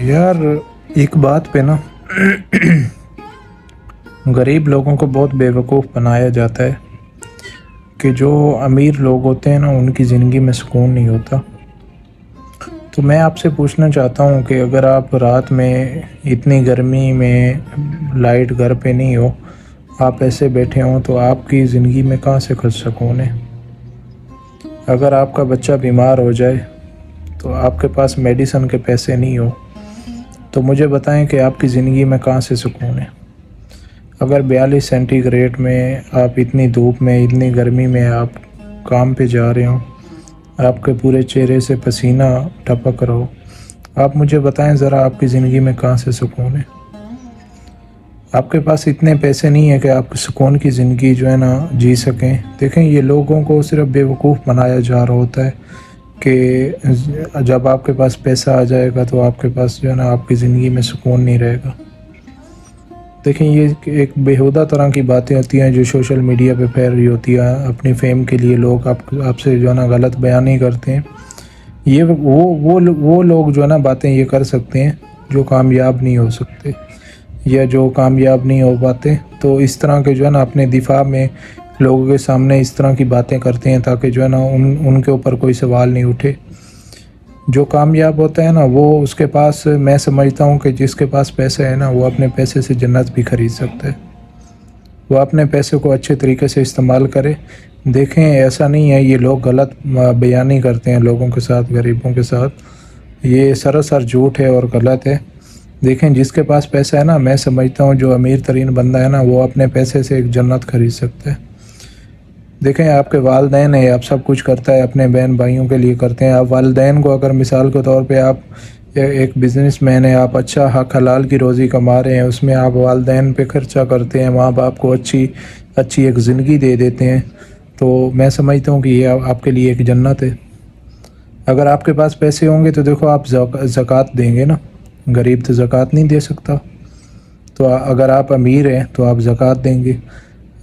یار ایک بات پہ نا غریب لوگوں کو بہت بیوقوف بنایا جاتا ہے کہ جو امیر لوگ ہوتے ہیں نا ان کی زندگی میں سکون نہیں ہوتا۔ تو میں آپ سے پوچھنا چاہتا ہوں کہ اگر آپ رات میں اتنی گرمی میں لائٹ گھر پہ نہیں ہو، آپ ایسے بیٹھے ہوں تو آپ کی زندگی میں کہاں سے سکون ہے؟ اگر آپ کا بچہ بیمار ہو جائے تو آپ کے پاس میڈیسن کے پیسے نہیں ہو تو مجھے بتائیں کہ آپ کی زندگی میں کہاں سے سکون ہے؟ اگر 42 سینٹی گریڈ میں آپ اتنی دھوپ میں اتنی گرمی میں آپ کام پہ جا رہے ہوں، آپ کے پورے چہرے سے پسینہ ٹپک رہا ہو، آپ مجھے بتائیں ذرا آپ کی زندگی میں کہاں سے سکون ہے؟ آپ کے پاس اتنے پیسے نہیں ہیں کہ آپ سکون کی زندگی جو ہے نا جی سکیں۔ دیکھیں یہ لوگوں کو صرف بیوقوف بنایا جا رہا ہوتا ہے کہ جب آپ کے پاس پیسہ آ جائے گا تو آپ کے پاس جو ہے نا آپ کی زندگی میں سکون نہیں رہے گا۔ دیکھیں یہ ایک بیہودہ طرح کی باتیں ہوتی ہیں جو سوشل میڈیا پہ پھیل رہی ہوتی ہیں، اپنی فیم کے لیے لوگ آپ سے جو ہے نا غلط بیانی کرتے ہیں۔ یہ وہ لوگ جو ہے نا باتیں یہ کر سکتے ہیں جو کامیاب نہیں ہو سکتے یا جو کامیاب نہیں ہو پاتے، تو اس طرح کے جو ہے نا اپنے دفاع میں لوگوں کے سامنے اس طرح کی باتیں کرتے ہیں تاکہ جو ہے نا ان کے اوپر کوئی سوال نہیں اٹھے۔ جو کامیاب ہوتا ہے نا وہ اس کے پاس، میں سمجھتا ہوں کہ جس کے پاس پیسہ ہے نا وہ اپنے پیسے سے جنت بھی خرید سکتا ہے۔ وہ اپنے پیسے کو اچھے طریقے سے استعمال کرے۔ دیکھیں ایسا نہیں ہے، یہ لوگ غلط بیانی کرتے ہیں لوگوں کے ساتھ، غریبوں کے ساتھ، یہ سراسر جھوٹ ہے اور غلط ہے۔ دیکھیں جس کے پاس پیسہ ہے نا، میں سمجھتا ہوں جو امیر ترین بندہ ہے نا وہ اپنے پیسے سے ایک جنت خرید سکتا ہے۔ دیکھیں آپ کے والدین ہیں، آپ سب کچھ کرتا ہے اپنے بہن بھائیوں کے لیے کرتے ہیں۔ آپ والدین کو اگر مثال کے طور پہ آپ ایک بزنس مین ہیں، آپ اچھا حق حلال کی روزی کما رہے ہیں، اس میں آپ والدین پہ خرچہ کرتے ہیں، ماں باپ کو اچھی ایک زندگی دے دیتے ہیں، تو میں سمجھتا ہوں کہ یہ آپ کے لیے ایک جنت ہے۔ اگر آپ کے پاس پیسے ہوں گے تو دیکھو آپ زکوٰۃ دیں گے نا، غریب تو زکوٰۃ نہیں دے سکتا، تو اگر آپ امیر ہیں تو آپ زکوٰۃ دیں گے۔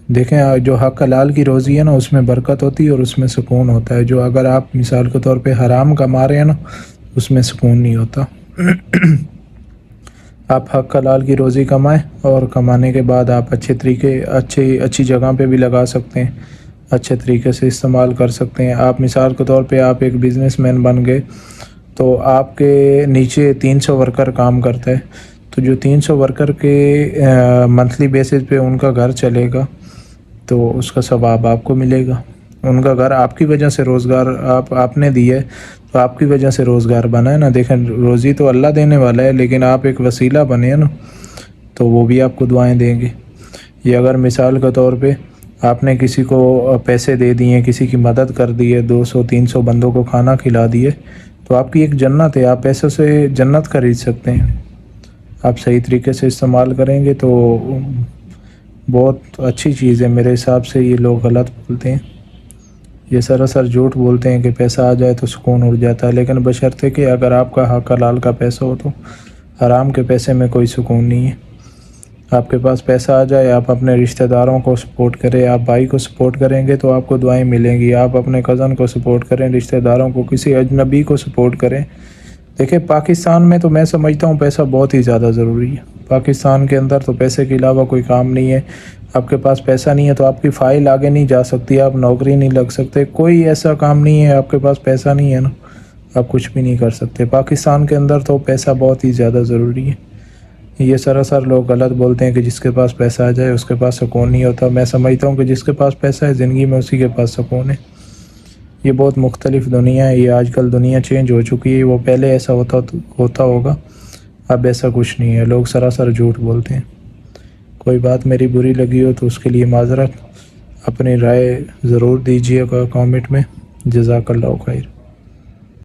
دیکھیں جو حق حلال کی روزی ہے نا اس میں برکت ہوتی ہے اور اس میں سکون ہوتا ہے۔ جو اگر آپ مثال کے طور پہ حرام کما رہے ہیں نا اس میں سکون نہیں ہوتا۔ آپ حق حلال کی روزی کمائیں اور کمانے کے بعد آپ اچھی جگہ پہ بھی لگا سکتے ہیں، اچھے طریقے سے استعمال کر سکتے ہیں۔ آپ مثال کے طور پہ آپ ایک بزنس مین بن گئے تو آپ کے نیچے 300 ورکر کام کرتا ہے، تو جو 300 ورکر کے منتھلی بیسس پہ ان کا گھر چلے گا تو اس کا ثواب آپ کو ملے گا۔ ان کا گھر آپ کی وجہ سے روزگار آپ نے دی ہے، تو آپ کی وجہ سے روزگار بنا ہے نا۔ دیکھیں روزی تو اللہ دینے والا ہے، لیکن آپ ایک وسیلہ بنے ہیں نا، تو وہ بھی آپ کو دعائیں دیں گے۔ یہ اگر مثال کے طور پہ آپ نے کسی کو پیسے دے دیے، کسی کی مدد کر دی ہے، 200-300 بندوں کو کھانا کھلا دیے، تو آپ کی ایک جنت ہے، آپ پیسوں سے جنت خرید سکتے ہیں۔ آپ صحیح طریقے سے استعمال کریں گے تو بہت اچھی چیز ہے میرے حساب سے۔ یہ لوگ غلط بولتے ہیں، یہ سراسر جھوٹ بولتے ہیں کہ پیسہ آ جائے تو سکون اڑ جاتا ہے، لیکن بشرطے کہ اگر آپ کا حق حلال کا پیسہ ہو تو حرام کے پیسے میں کوئی سکون نہیں ہے۔ آپ کے پاس پیسہ آ جائے، آپ اپنے رشتہ داروں کو سپورٹ کریں، آپ بھائی کو سپورٹ کریں گے تو آپ کو دعائیں ملیں گی۔ آپ اپنے کزن کو سپورٹ کریں، رشتہ داروں کو، کسی اجنبی کو سپورٹ کریں۔ دیکھیں پاکستان میں تو میں سمجھتا ہوں پیسہ بہت ہی زیادہ ضروری ہے۔ پاکستان کے اندر تو پیسے کے علاوہ کوئی کام نہیں ہے۔ آپ کے پاس پیسہ نہیں ہے تو آپ کی فائل آگے نہیں جا سکتی، آپ نوکری نہیں لگ سکتے، کوئی ایسا کام نہیں ہے۔ آپ کے پاس پیسہ نہیں ہے نا، آپ کچھ بھی نہیں کر سکتے۔ پاکستان کے اندر تو پیسہ بہت ہی زیادہ ضروری ہے۔ یہ سراسر لوگ غلط بولتے ہیں کہ جس کے پاس پیسہ آ جائے اس کے پاس سکون نہیں ہوتا۔ میں سمجھتا ہوں کہ جس کے پاس پیسہ ہے زندگی میں اسی کے پاس سکون ہے۔ یہ بہت مختلف دنیا ہے، یہ آج کل دنیا چینج ہو چکی ہے۔ وہ پہلے ایسا ہوتا ہوگا، اب ایسا کچھ نہیں ہے، لوگ سراسر جھوٹ بولتے ہیں۔ کوئی بات میری بری لگی ہو تو اس کے لیے معذرت، اپنی رائے ضرور دیجیے گا کامنٹ میں۔ جزاک اللہ خیر۔